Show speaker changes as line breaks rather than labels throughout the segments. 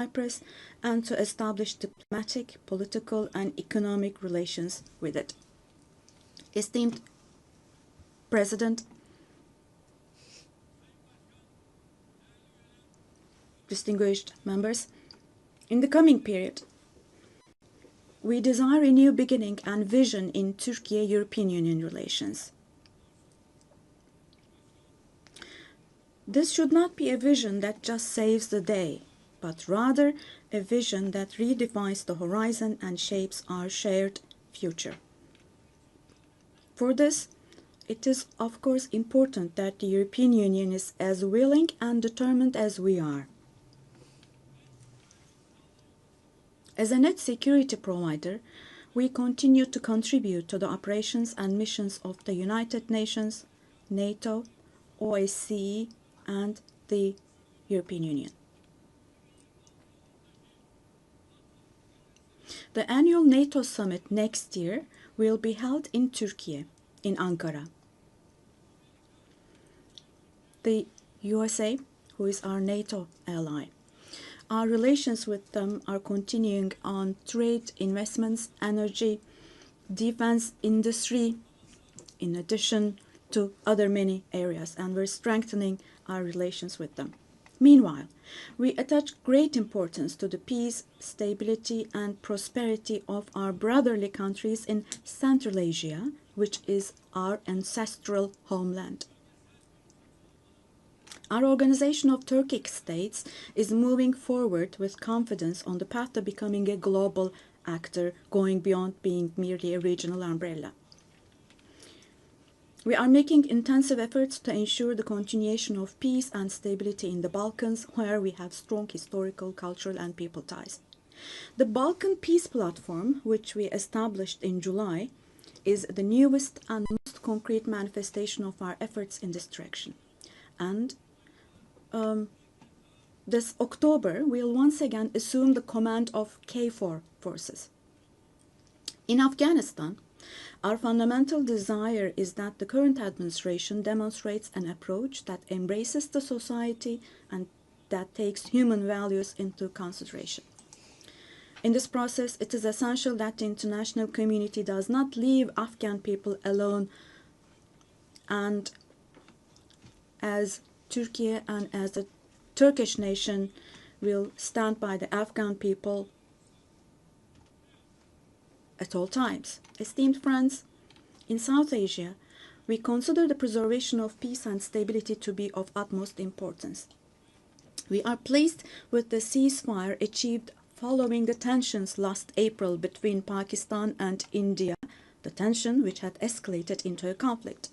Cyprus and to establish diplomatic, political, and economic relations with it. Esteemed President, distinguished members, in the coming period, we desire a new beginning and vision in Turkey-European Union relations. This should not be a vision that just saves the day, but rather a vision that redefines the horizon and shapes our shared future. For this, it is of course important that the European Union is as willing and determined as we are. As a net security provider, we continue to contribute to the operations and missions of the United Nations, NATO, OSCE, and the European Union. The annual NATO summit next year will be held in Turkey, in Ankara. The USA, who is our NATO ally, our relations with them are continuing on trade, investments, energy, defense industry, in addition to other many areas, and we're strengthening our relations with them. Meanwhile, we attach great importance to the peace, stability, and prosperity of our brotherly countries in Central Asia, which is our ancestral homeland. Our Organization of Turkic States is moving forward with confidence on the path to becoming a global actor, going beyond being merely a regional umbrella. We are making intensive efforts to ensure the continuation of peace and stability in the Balkans, where we have strong historical, cultural, and people ties. The Balkan Peace Platform, which we established in July, is the newest and most concrete manifestation of our efforts in this direction. And this October, we'll once again assume the command of KFOR forces. In Afghanistan, our fundamental desire is that the current administration demonstrates an approach that embraces the society and that takes human values into consideration. In this process, it is essential that the international community does not leave Afghan people alone, and as Turkey and as the Turkish nation will stand by the Afghan people at all times. Esteemed friends, in South Asia, we consider the preservation of peace and stability to be of utmost importance. We are pleased with the ceasefire achieved following the tensions last April between Pakistan and India, the tension which had escalated into a conflict.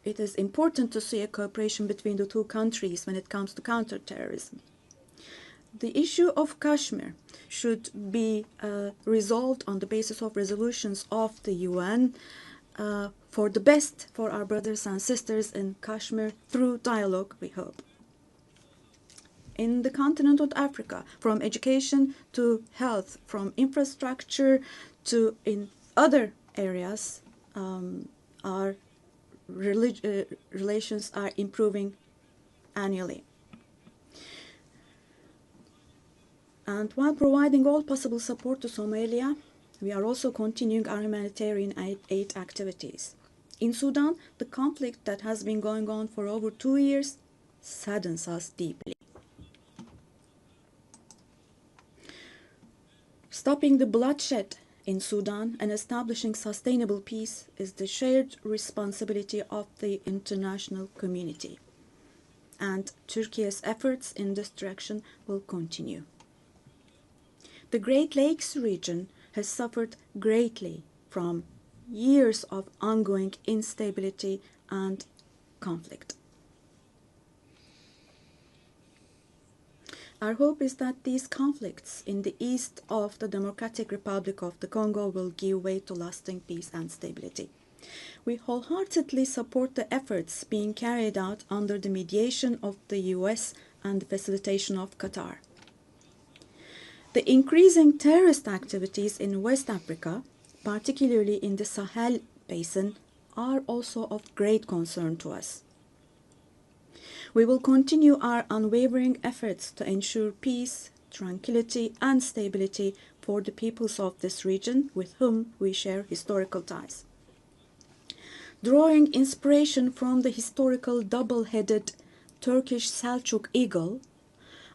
It is important to see a cooperation between the two countries when it comes to counterterrorism. The issue of Kashmir should be resolved on the basis of resolutions of the UN for the best for our brothers and sisters in Kashmir through dialogue, we hope. In the continent of Africa, from education to health, from infrastructure to in other areas, our relations are improving annually. And while providing all possible support to Somalia, we are also continuing our humanitarian aid activities. In Sudan, the conflict that has been going on for over 2 years saddens us deeply. Stopping the bloodshed in Sudan and establishing sustainable peace is the shared responsibility of the international community, and Turkey's efforts in this direction will continue. The Great Lakes region has suffered greatly from years of ongoing instability and conflict. Our hope is that these conflicts in the east of the Democratic Republic of the Congo will give way to lasting peace and stability. We wholeheartedly support the efforts being carried out under the mediation of the US and the facilitation of Qatar. The increasing terrorist activities in West Africa, particularly in the Sahel Basin, are also of great concern to us. We will continue our unwavering efforts to ensure peace, tranquility, and stability for the peoples of this region with whom we share historical ties. Drawing inspiration from the historical double-headed Turkish Selçuk eagle,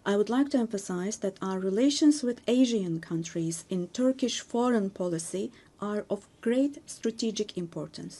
I would like to emphasize that our relations with Asian countries in Turkish foreign policy are of great strategic importance.